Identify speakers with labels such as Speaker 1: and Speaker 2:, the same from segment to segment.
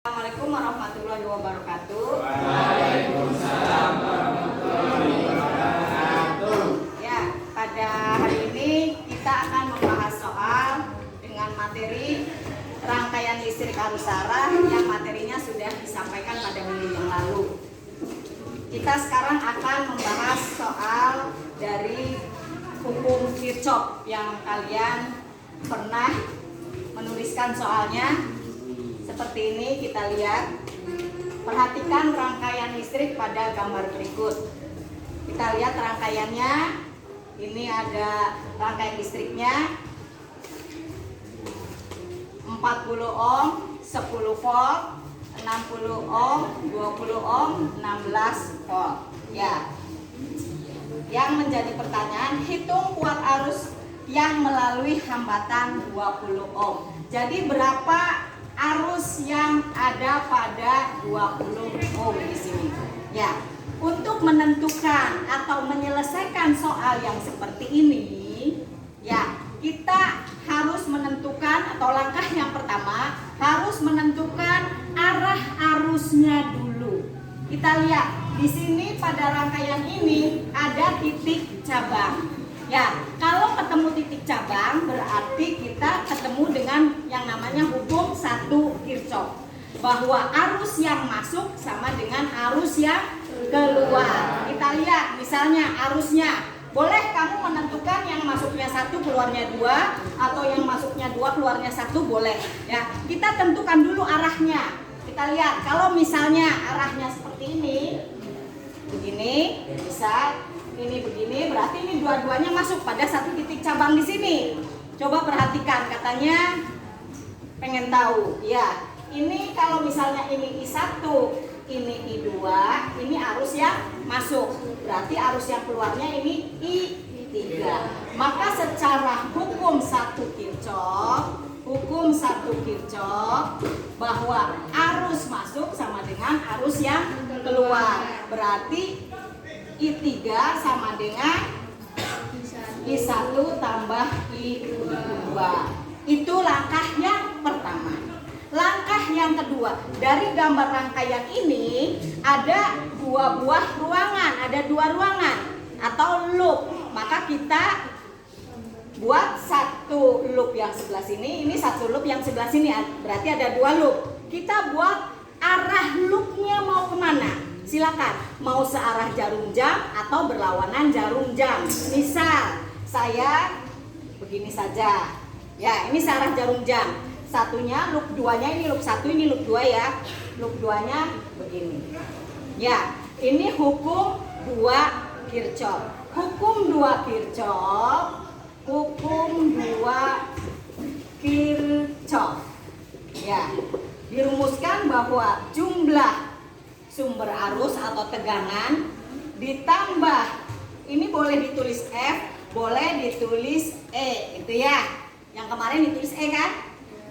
Speaker 1: Assalamualaikum warahmatullahi wabarakatuh.
Speaker 2: Waalaikumsalam warahmatullahi wabarakatuh.
Speaker 1: Ya, pada hari ini kita akan membahas soal dengan materi rangkaian listrik arus arah yang materinya sudah disampaikan pada minggu yang lalu. Kita sekarang akan membahas soal dari hukum Kirchhoff yang kalian pernah menuliskan soalnya. Seperti ini kita lihat. Perhatikan rangkaian listrik pada gambar berikut. Kita lihat rangkaiannya. Ini ada rangkaian listriknya 40 ohm, 10 volt, 60 ohm, 20 ohm, 16 volt. Ya. Yang menjadi pertanyaan, hitung kuat arus yang melalui hambatan 20 ohm. Jadi berapa arus yang ada pada 20 ohm di sini? Ya, untuk menentukan atau menyelesaikan soal yang seperti ini, ya, kita harus menentukan atau langkah yang pertama harus menentukan arah arusnya dulu. Kita lihat di sini pada rangkaian ini ada titik cabang. Ya, kalau ketemu titik cabang berarti kita ketemu dengan yang namanya hukum 1 Kirchhoff, bahwa arus yang masuk sama dengan arus yang keluar. Kita lihat misalnya arusnya, boleh kamu menentukan yang masuknya 1 keluarnya 2 atau yang masuknya 2 keluarnya 1, boleh. Ya, kita tentukan dulu arahnya. Kita lihat kalau misalnya arahnya seperti ini, begini, bisa ini begini, berarti ini dua-duanya masuk pada satu titik cabang di sini. Coba perhatikan, katanya pengen tahu. Ya, ini kalau misalnya ini I1, ini I2, ini arus yang masuk. Berarti arus yang keluarnya ini I3. Maka secara hukum 1 Kirchhoff, bahwa arus masuk sama dengan arus yang keluar. Berarti I3 sama dengan I1 tambah I2. Itu langkah yang pertama. Langkah yang kedua, dari gambar rangkaian ini ada dua ruangan atau loop. Maka kita buat satu loop yang sebelah sini, ini satu loop yang sebelah sini, berarti ada 2 loop. Kita buat arah loopnya mau kemana? Silakan, mau searah jarum jam atau berlawanan jarum jam. Misal saya begini saja. Ya, ini searah jarum jam. Satunya loop 2-nya ini loop 1, ini loop 2 ya. Loop 2-nya begini. Ya, ini hukum 2 Kirchhoff. Hukum 2 Kirchhoff. Ya, dirumuskan bahwa jumlah sumber arus atau tegangan ditambah, ini boleh ditulis F, boleh ditulis E, gitu ya. Yang kemarin ditulis E kan?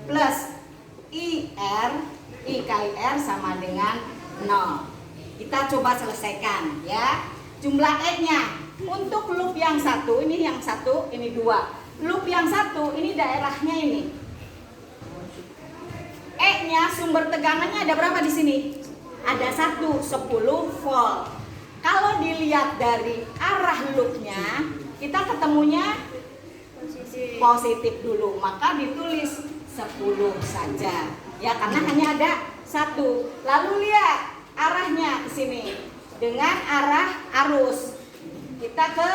Speaker 1: Plus IR, I kali R sama dengan 0. Kita coba selesaikan ya. Jumlah E-nya untuk loop yang 1, ini yang 1, ini 2. Loop yang 1, ini daerahnya ini. E-nya sumber tegangannya ada berapa di sini? Ada 10 volt. Kalau dilihat dari arah loopnya, kita ketemunya positif dulu, maka ditulis 10 saja. Ya, karena hanya ada 1. Lalu lihat arahnya ke sini dengan arah arus. Kita ke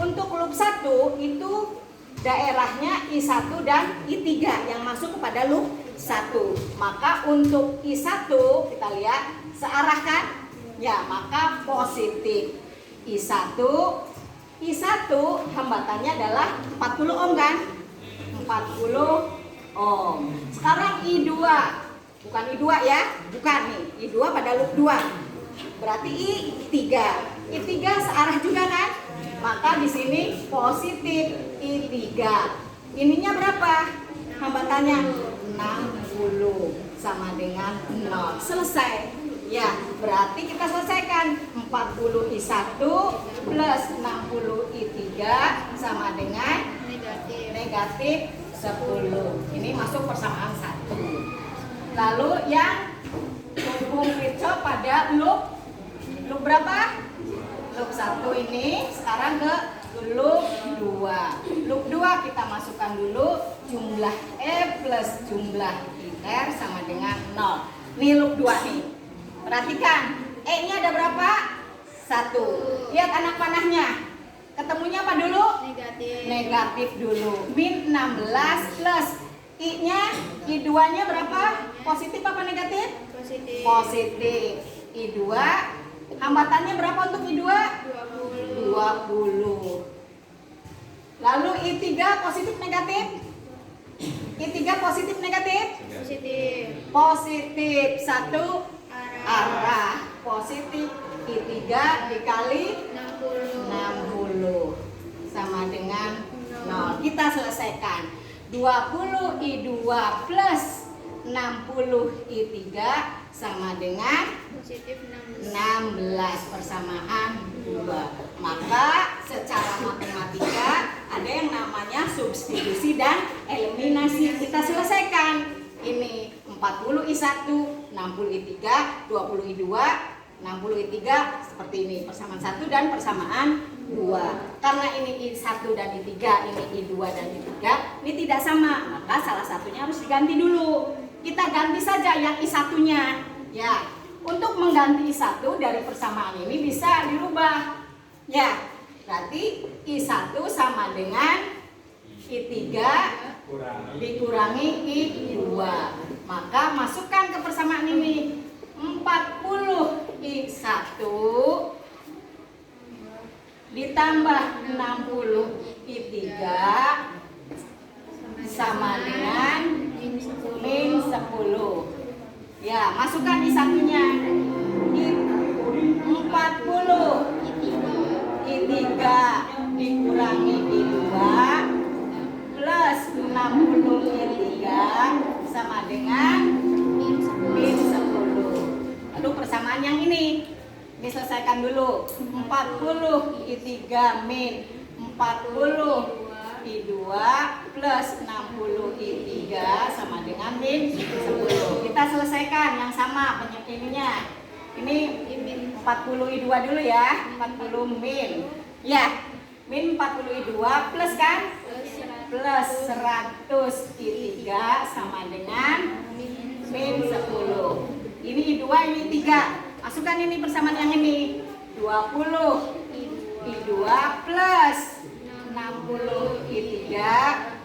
Speaker 1: untuk loop 1 itu daerahnya I1 dan I3 yang masuk kepada loop 1. Maka untuk I1 kita lihat searah kan? Ya, maka positif. I1 hambatannya adalah 40 ohm kan? 40 ohm. Sekarang I2. Bukan I2 ya, bukan nih. I2 pada loop 2. Berarti I3. I3 searah juga kan? Maka di sini positif I3. Ininya berapa? Hambatannya 60 sama dengan 0. Selesai. Ya, berarti kita selesaikan 40 I1 plus 60 I3 sama dengan negatif 10. Ini masuk persamaan 1. Lalu yang hubung Kirchhoff pada loop berapa? Loop 1 ini sekarang ke loop 2. Loop 2 kita masukkan dulu jumlah E plus jumlah IR sama dengan 0. Nih loop 2 nih. Perhatikan, E-nya ada berapa? 1. Lihat anak panahnya. Ketemunya apa dulu?
Speaker 3: Negatif.
Speaker 1: Negatif dulu. Min 16 plus I-nya, I2-nya berapa? Positif apa negatif?
Speaker 3: Positif.
Speaker 1: Positif. I2 hambatannya berapa untuk I2? 20. Lalu I3 positif negatif? I3 positif negatif?
Speaker 3: Positif.
Speaker 1: Positif. Satu
Speaker 3: Arah.
Speaker 1: arah. Positif I3 dikali 60 sama dengan 0. Kita selesaikan. 20 I2 plus 60 I3 sama dengan
Speaker 3: Positif 16.
Speaker 1: 16 persamaan 2. Maka secara matematika ada yang namanya substitusi dan eliminasi. Kita selesaikan. Ini 40 I1, 60 I3, 20 I2, 60 I3 seperti ini. Persamaan 1 dan persamaan 2. Karena ini I1 dan I3, ini I2 dan I3, ini tidak sama. Maka salah satunya harus diganti dulu. Kita ganti saja yang I1-nya. Ya, untuk mengganti I1 dari persamaan ini bisa dirubah. Ya, berarti I1 sama dengan I3 dikurangi I2. Maka masukkan ke persamaan ini 40 I1 ditambah 60 I3 sama dengan min 10. Ya, masukkan I1-nya. 40 I3 dikurangi I2 plus 60 I3 sama dengan min 10. Lalu persamaan yang ini diselesaikan dulu. 40 I3 min 40 I2 plus 60 I3 sama dengan min 10. Kita selesaikan yang sama penyebabnya. Ini 40 I2 dulu ya. 40 min. Ya, min 40 I2 plus kan? Plus 100 I3 sama dengan min 10. Ini I2, ini 3. Masukkan ini persamaan yang ini. 20 I2 plus 60 I3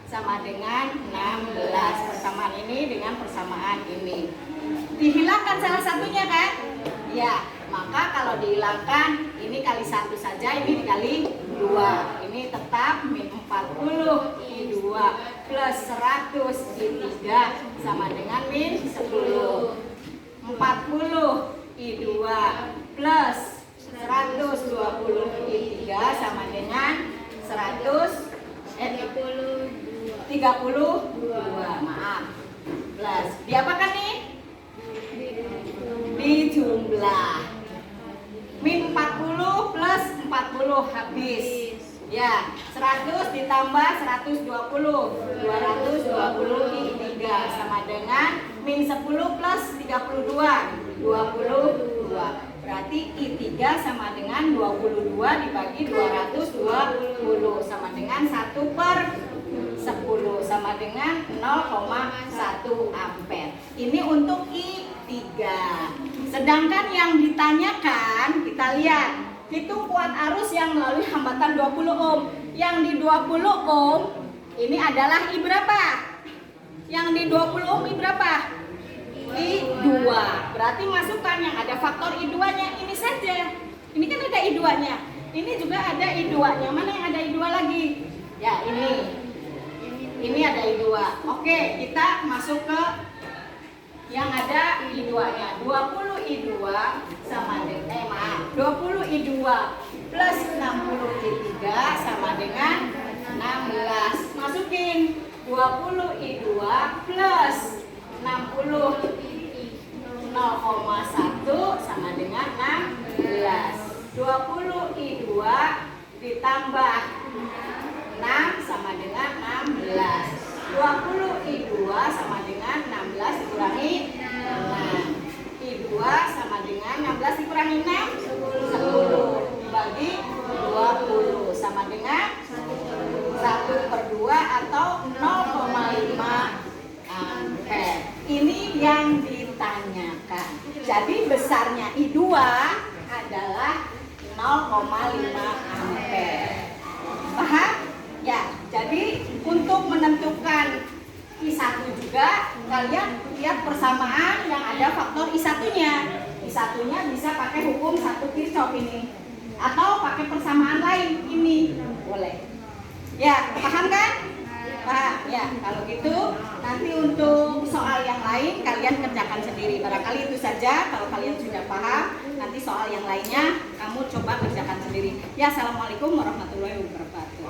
Speaker 1: sama dengan 16. Persamaan ini dengan persamaan ini. Dihilangkan salah satunya kan? Ya, maka kalau dihilangkan ini kali 1 saja, ini dikali 2. Ini tetap min 40 I2 plus 100 I3 sama dengan min 10. 40 I2 plus 120 I3 sama dengan 32, maaf. Plus diapakan nih? Dijumlah. Min 40 plus 40 habis. Ya, 100 ditambah 120, 220 I3 sama dengan min 10 plus 32, 22. Berarti I3 sama dengan 22 dibagi 220 sama dengan 1/10 sama dengan 0,1 ampere. Ini untuk I3. Sedangkan yang ditanyakan, kita lihat, hitung kuat arus yang melalui hambatan 20 ohm. Yang di 20 ohm ini adalah I berapa? Yang di 20 ohm I berapa? I2. Berarti masukkan yang ada faktor I2-nya ini saja. Ini kan ada I2-nya. Ini juga ada I2-nya. Mana yang ada I2 lagi? Ya, ini. Ini ada I2. Oke, kita masuk ke yang ada I2-nya. 20 I2 sama dengan 20 I2 plus 60 I3 sama dengan 16. Masukin 20 I2 plus 60 0,1 sama dengan 16. 20 I2 ditambah 6 sama dengan 16. 20 I2 sama dengan 16 dikurangi kurangi 6 10 bagi 20 sama dengan 1/2 atau 0,5 ampere. Ini yang ditanyakan. Jadi besarnya I2 adalah 0,5 ampere. Paham? Ya, jadi untuk menentukan I1 juga kalian lihat persamaan yang ada faktor I1-nya. I1-nya bisa pakai hukum 1 Kirchhoff ini atau pakai persamaan lain ini. Boleh. Ya, paham kan? Paham. Ya, kalau gitu nanti untuk soal yang lain kalian kerjakan sendiri. Barangkali itu saja. Kalau kalian sudah paham, nanti soal yang lainnya kamu coba kerjakan sendiri. Ya, assalamualaikum warahmatullahi wabarakatuh.